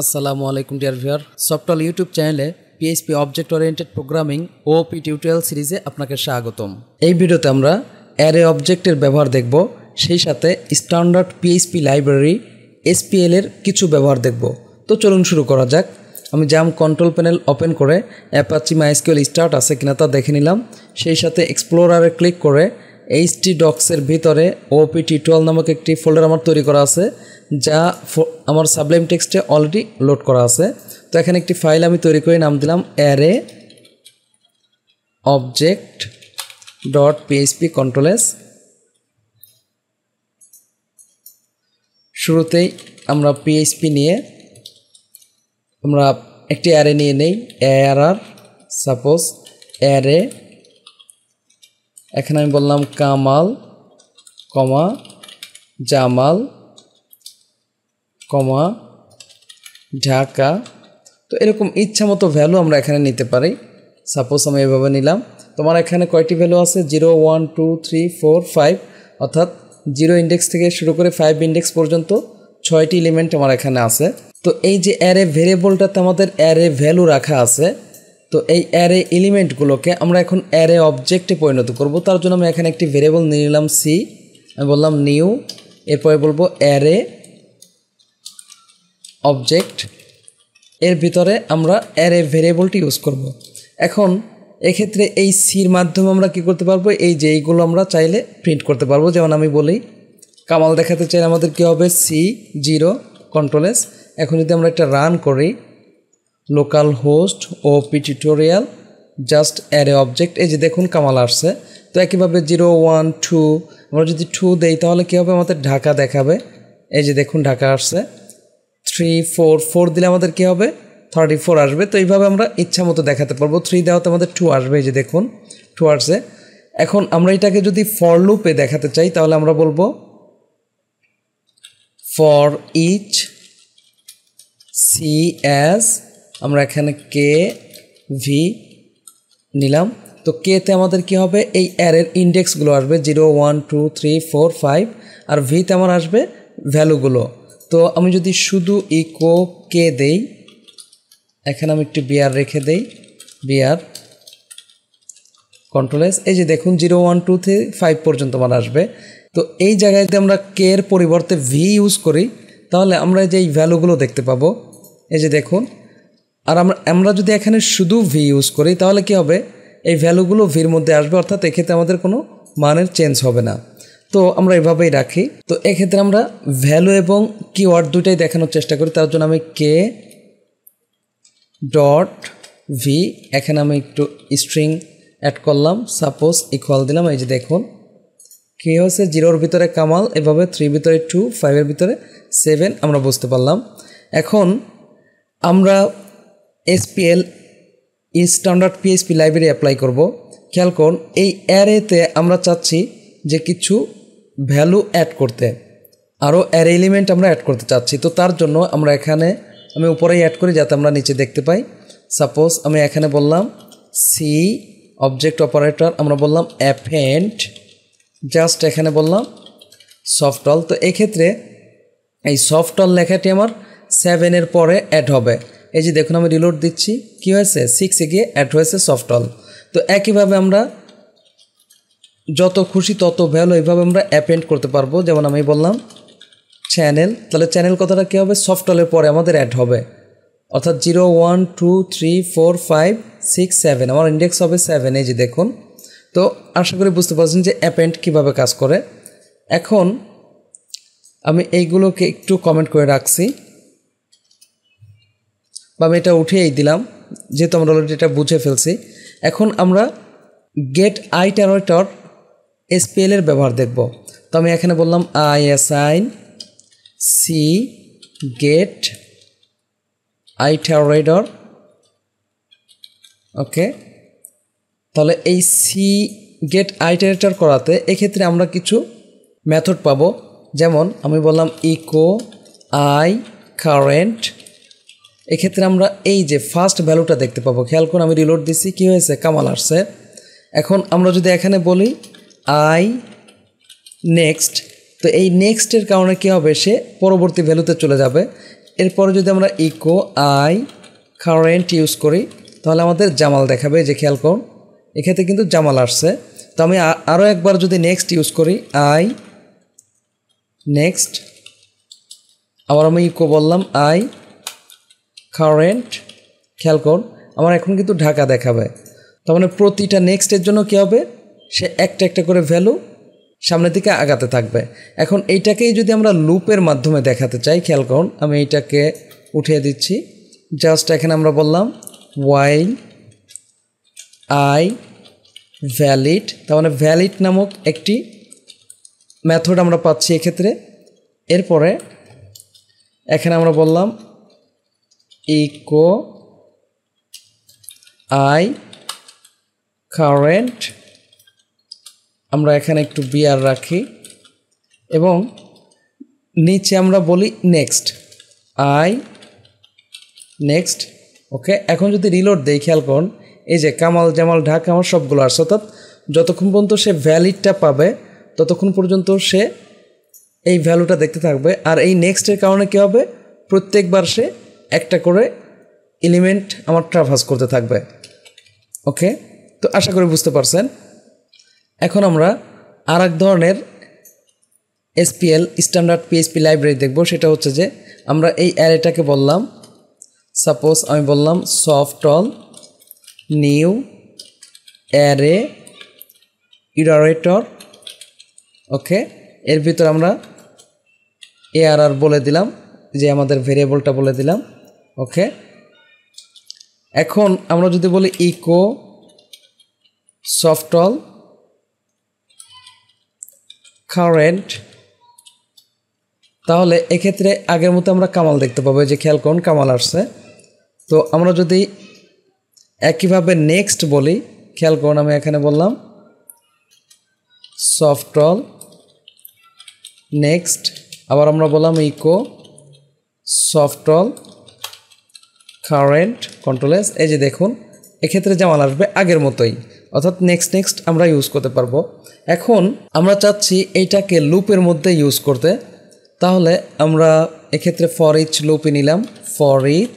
আসসালামু আলাইকুম dear viewer, software YouTube চ্যানেলে পিএইচপি অবজেক্ট ওরিয়েন্টেড প্রোগ্রামিং ওপি টিউটোরিয়াল সিরিজে আপনাকে স্বাগতম। এই ভিডিওতে আমরা অ্যারে অবজেক্টের ব্যবহার দেখব, সেই সাথে স্ট্যান্ডার্ড পিএইচপি লাইব্রেরি এসপিএল এর কিছু ব্যবহার দেখব। তো চলুন শুরু করা যাক। আমি জাম কন্ট্রোল প্যানেল ওপেন করে অ্যাপাচি মাইএসকিউএল স্টার্ট আছে কিনা তা দেখে নিলাম। সেই সাথে এক্সপ্লোরারে ক্লিক করে htdocs-এর ভিতরে ওপি টিউটোরিয়াল নামক একটি ফোল্ডার আমার তৈরি করা আছে, যা আমার সাবলাইম টেক্সটে অলরেডি লোড করা আছে। তো এখানে একটি ফাইল আমি তৈরি করে নাম দিলাম array object dot PHP control-S. শুরুতেই আমরা পিএইচপি নিয়ে আমরা একটি অ্যারে নিয়ে নেই, অ্যারার সাপোজ অ্যারে, এখানে আমি বললাম কামাল কমা জামাল কমা ঢাকা। তো এরকম ইচ্ছা মতো ভ্যালু আমরা এখানে নিতে পারি। সাপোজ আমি এভাবে নিলাম। তোমার এখানে কয়টি ভ্যালু আছে? 0 1 2 3 4 5, অর্থাৎ 0 ইন্ডেক্স থেকে শুরু করে 5 ইন্ডেক্স পর্যন্ত 6টি এলিমেন্ট আমার এখানে আছে। তো এই যে অ্যারে ভেরিয়েবলটাতে আমাদের অ্যারে ভ্যালু রাখা আছে, তো এই অ্যারে এলিমেন্টগুলোকে আমরা এখন অ্যারে অবজেক্টে পরিণত করব। তার জন্য আমি এখানে একটি ভেরিয়েবল নিয়ে নিলাম সি, আমি বললাম নিউ, এরপরে বলবো অ্যারে অবজেক্ট, এর ভিতরে আমরা অ্যারে ভেরিয়েবলটি ইউজ করব। এখন এক্ষেত্রে এই সির মাধ্যমে আমরা কি করতে পারবো, এই যে এইগুলো আমরা চাইলে প্রিন্ট করতে পারবো। যেমন আমি বলি কামাল দেখাতে চাইলে আমাদের কী হবে, C0 কন্ট্রোল-এস। এখন যদি আমরা একটা রান করি, লোকাল হোস্ট ওপি টিউটোরিয়াল জাস্ট অ্যারে অবজেক্ট, এই যে দেখুন কামাল আসছে। তো একইভাবে 0 1 2 আমরা যদি 2 দেই তাহলে কী হবে, আমাদের ঢাকা দেখাবে। এই যে দেখুন ঢাকা আসছে। 3 4 4 দিলে আমাদের কী হবে, 34 আসবে। তো এইভাবে আমরা ইচ্ছা মতো দেখাতে পারবো। 3 দেওয়াতে আমাদের 2 আসবে, এই যে দেখুন 2 আসছে। এখন আমরা এটাকে যদি ফর লুপে দেখাতে চাই তাহলে আমরা বলবো ফর ইচ সি অ্যাজ, আমরা এখানে কে ভি নিলাম। তো কেতে আমাদের কি হবে, এই অ্যারের ইন্ডেক্সগুলো আসবে 0 1 2 3 4 5, আর ভিতে আমার আসবে ভ্যালুগুলো। তো আমি যদি শুধু ইকো কে দেই, এখানে আমি একটু বিআর রেখে দেই, বিআর কন্ট্রোল-এস, এই যে দেখুন 0 1 2 থেকে 5 পর্যন্ত আমার আসবে। তো এই জায়গায় যদি আমরা কে এর পরিবর্তে ভি ইউজ করি তাহলে আমরা যে এই ভ্যালুগুলো দেখতে পাবো, এই যে দেখুন। আর আমরা যদি এখানে শুধু ভি ইউজ করি তাহলে কি হবে, এই ভ্যালুগুলো ভির মধ্যে আসবে, অর্থাৎ এক্ষেত্রে আমাদের কোনো মানের চেঞ্জ হবে না। তো আমরা এভাবেই রাখি। তো এক্ষেত্রে আমরা ভ্যালু এবং কিওয়ার্ড দুটাই দেখানোর চেষ্টা করি। তার জন্য আমি কে ডট ভি, এখানে আমি একটু স্ট্রিং অ্যাড করলাম, সাপোজ ইকুয়াল দিলাম। এই যে দেখুন কী হয়েছে, 0-র ভিতরে কামাল, এভাবে 3-র ভিতরে 2, 5-এর ভিতরে 7, আমরা বুঝতে পারলাম। এখন আমরা SPL standard PHP library apply করব। খেয়াল করুন, এই অ্যারেতে আমরা চাচ্ছি যে কিছু ভ্যালু অ্যাড করতে, আরও অ্যারে এলিমেন্ট আমরা অ্যাড করতে চাচ্ছি। তো তার জন্য আমরা এখানে আমি উপরেই অ্যাড করি যাতে আমরা নিচে দেখতে পাই। সাপোজ আমি এখানে বললাম সি অবজেক্ট অপারেটর, আমরা বললাম অ্যাপেন্ড, জাস্ট এখানে বললাম সফটওয়্যার। তো এক্ষেত্রে এই সফটওয়্যার লেখাটি আমার 7-এর পরে অ্যাড হবে। এই যে দেখুন আমি রিলোড দিচ্ছি, কি হয়েছে, 6-এ গিয়ে অ্যাড হয়েছে সফটওয়্যার। তো একইভাবে আমরা যত খুশি তত ভ্যালু এইভাবে আমরা অ্যাপেন্ড করতে পারবো। যেমন আমি বললাম চ্যানেল, তাহলে চ্যানেল কথাটা কী হবে, সফটওয়্যারের পরে আমাদের অ্যাড হবে, অর্থাৎ 0 1 2 3 4 5 6 7, আমার ইন্ডেক্স হবে 7। এই যে দেখুন। তো আশা করি বুঝতে পারছেন যে অ্যাপেন্ড কীভাবে কাজ করে। এখন আমি এইগুলোকে একটু কমেন্ট করে রাখছি, বা আমি এটা উঠিয়েই দিলাম, যেহেতু আমরা অলরেডি এটা বুঝে ফেলছি। এখন আমরা গেট আইটারেটর এসপিএল এর ব্যবহার দেখব। তো আমি এখানে বললাম আই অ্যাসাইন সি গেট আইটারেটর, ওকে। তাহলে এই সি গেট আইটারেটর করাতে এক্ষেত্রে আমরা কিছু মেথড পাবো। যেমন আমি বললাম ইকো আই কারেন্ট, এক্ষেত্রে আমরা এই যে ফার্স্ট ভ্যালুটা দেখতে পাবো। খেয়াল করুন আমি রিলোড দিচ্ছি, কী হয়েছে, কামাল আসছে। এখন আমরা যদি এখানে বলি আই নেক্সট, তো এই নেক্সটের কারণে কী হবে, সে পরবর্তী ভ্যালুতে চলে যাবে। এরপরে যদি আমরা ইকো আই কারেন্ট ইউজ করি তাহলে আমাদের জামাল দেখাবে, যে খেয়াল করুন এক্ষেত্রে কিন্তু জামাল আসছে। তো আমি আরও একবার যদি নেক্সট ইউজ করি আই নেক্সট, আবার আমি ইকো বললাম আই কারেন্ট, খেয়াল করুন আমার এখন কিন্তু ঢাকা দেখাবে। তার মানে প্রতিটা নেক্সটের জন্য কী হবে, সে একটা একটা করে ভ্যালু সামনের দিকে আগাতে থাকবে। এখন এইটাকেই যদি আমরা লুপের মাধ্যমে দেখাতে চাই, খেয়াল করুন আমি এইটাকে উঠিয়ে দিচ্ছি। জাস্ট এখানে আমরা বললাম ওয়াইল আই ভ্যালিড, তার মানে ভ্যালিড নামক একটি মেথড আমরা পাচ্ছি এক্ষেত্রে। এরপরে এখানে আমরা বললাম ইকো আই কারেন্ট, আমরা এখানে একটু বিআর রাখি এবং নিচে আমরা বলি নেক্সট আই নেক্সট। ওকে, এখন যদি রিলোড দেই খেয়াল করুন এই যে কামাল জামাল ঢাকা আমার সবগুলো আসছে, অর্থাৎ যতক্ষণ পর্যন্ত সে ভ্যালিডটা পাবে ততক্ষণ পর্যন্ত সে এই ভ্যালুটা দেখতে থাকবে। আর এই নেক্সটের কারণে কী হবে, প্রত্যেকবার সে একটা করে এলিমেন্ট আমার ট্রাভার্স করতে থাকবে। ওকে, তো আশা করি বুঝতে পারছেন। এখন আমরা আর এক ধরনের এসপিএল স্ট্যান্ডার্ড পিএইচপি লাইব্রেরি দেখব, সেটা হচ্ছে যে আমরা এই অ্যারেটাকে বললাম, সাপোজ আমি বললাম সফটল নিউ অ্যারে ইটারেটর। ওকে, এর ভিতর আমরা এআরআর বলে দিলাম, যে আমাদের ভেরিয়েবলটা বলে দিলাম। ওকে, এখন আমরা যদি বলি ইকো সফটল কারেন্ট, তাহলে এক্ষেত্রে আগের মতো আমরা কামাল দেখতে পাবো, যে খেয়াল করুন কামাল আসছে। তো আমরা যদি একইভাবে নেক্সট বলি, খেয়াল করুন আমি এখানে বললাম সফটল নেক্সট, আবার আমরা বললাম ইকো সফটল কারেন্ট কন্ট্রোল এস। এই যে দেখুন এক্ষেত্রে জামাল আসবে আগের মতোই, অর্থাৎ নেক্সট নেক্সট আমরা ইউজ করতে পারবো। এখন আমরা চাচ্ছি এইটাকে লুপের মধ্যে ইউজ করতে, তাহলে আমরা এক্ষেত্রে ফর ইচ লুপে নিলাম, ফর ইচ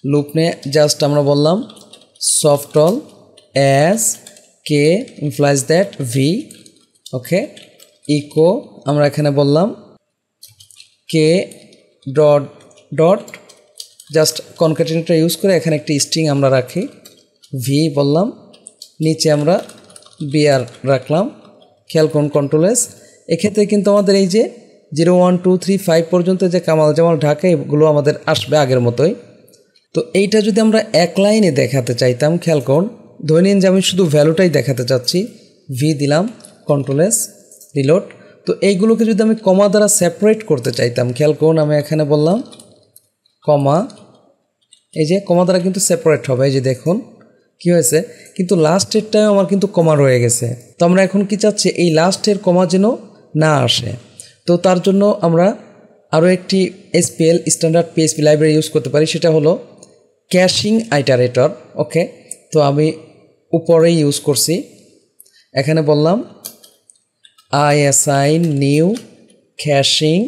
লুপ নিয়ে জাস্ট আমরা বললাম সফটল as K implies that V. Okay, echo আমরা এখানে বললাম K dot dot, just concatenator use করে এখানে একটি স্ট্রিং আমরা রাখি, ভি বললাম, নিচে আমরা বিআর রাখলাম। খেয়াল করুন কন্ট্রোল এস। এক্ষেত্রে কিন্তু আমাদের এই যে 0 1 2 3 5 পর্যন্ত যে কামাল জামাল ঢাকা এগুলো আমাদের আসবে আগের মতোই। তো এইটা যদি আমরা এক লাইনে দেখাতে চাইতাম, খেয়াল করুন ধরে নিন যে আমি শুধু ভ্যালুটাই দেখাতে চাচ্ছি, ভি দিলাম কন্ট্রোল এস রিলোড। তো এইগুলোকে যদি আমি কমা দ্বারা সেপারেট করতে চাইতাম, খেয়াল করুন আমি এখানে বললাম কমা, এই যে কমা দ্বারা কিন্তু সেপারেট হবে। এই যে দেখুন কি হয়েছে, কিন্তু লাস্টেরটাও আমার কিন্তু কমা রয়ে গেছে। তো আমরা এখন কি চাচ্ছি, এই লাস্টের কমা যেন না আসে। তো তার জন্য আমরা আরও একটি SPL standard PHP library use করতে পারি, সেটা হলো ক্যাশিং আইটারেটর। ওকে, তো আমি উপরেই ইউজ করছি, এখানে বললাম আই অ্যাসাইন নিউ ক্যাশিং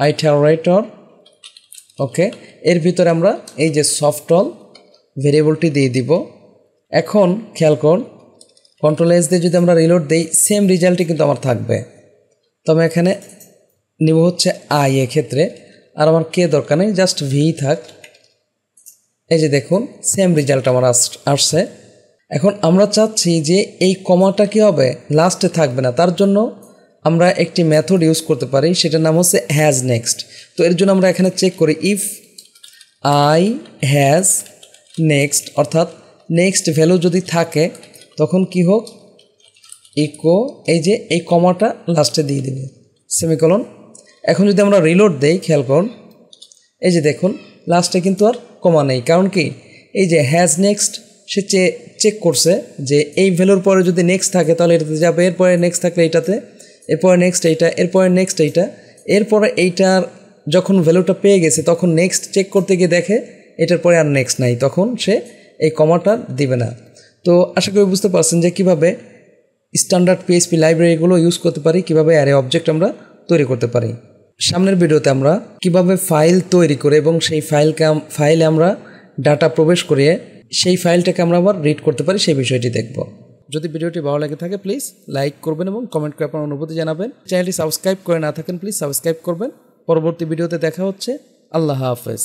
আইটারেটর। ওকে, এর ভিতরে আমরা এই যে সফটল ভেরিয়েবলটি দিয়ে দিব। এখন খেয়াল করুন কন্ট্রোল এস দিয়ে যদি আমরা রিলোড দিই, সেম রেজাল্টই কিন্তু আমার থাকবে। তো আমি এখানে নিব হচ্ছে আই এক্ষেত্রে, আর আমার কে দরকার নেই, জাস্ট ভি থাক। এই যে দেখুন সেম রেজাল্ট আমার আসছে। এখন আমরা চাচ্ছি যে এই কমাটা কী হবে, লাস্টে থাকবে না, তার জন্য আমরা একটি মেথড ইউজ করতে পারি, সেটার নাম হচ্ছে হ্যাজ নেক্সট। তো এর জন্য আমরা এখানে চেক করি ইফ আই হ্যাজ নেক্সট, অর্থাৎ নেক্সট ভ্যালু যদি থাকে তখন কি হোক, ইকো এই যে এই কমাটা লাস্টে দিয়ে দেবে সেমিকোলন। এখন যদি আমরা রিলোড দেই, খেয়াল করুন এই যে দেখুন লাস্টে কিন্তু আর কমা নেই, কারণ কি এই যে হ্যাজ নেক্সট সে চেক করছে যে এই ভ্যালুর পরে যদি নেক্সট থাকে তাহলে এটাতে যাবে, এরপরে নেক্সট থাকলে এইটাতে, এরপরে নেক্সট এইটা, এরপরে নেক্সট এইটা, এরপরে এইটার যখন ভ্যালুটা পেয়ে গেছে তখন নেক্সট চেক করতে গিয়ে দেখে এটার পরে আর নেক্সট নাই, তখন সে এই কমাটা দিবে না। তো আশা করি বুঝতে পারছেন যে কীভাবে স্ট্যান্ডার্ড পিএইচপি লাইব্রেরিগুলো ইউজ করতে পারি, কীভাবে অ্যারে অবজেক্ট আমরা তৈরি করতে পারি। সামনের ভিডিওতে আমরা কিভাবে ফাইল তৈরি করে এবং সেই ফাইলে আমরা ডাটা প্রবেশ করিয়ে সেই ফাইলটাকে আমরা আবার রিড করতে পারি সেই বিষয়টি দেখব। যদি ভিডিওটি ভালো লাগে থাকে প্লিজ লাইক করবেন এবং কমেন্ট করে আপনার অনুভূতি জানাবেন। চ্যানেলটি সাবস্ক্রাইব করে না থাকেন প্লিজ সাবস্ক্রাইব করবেন। পরবর্তী ভিডিওতে দেখা হচ্ছে। আল্লাহ হাফেজ।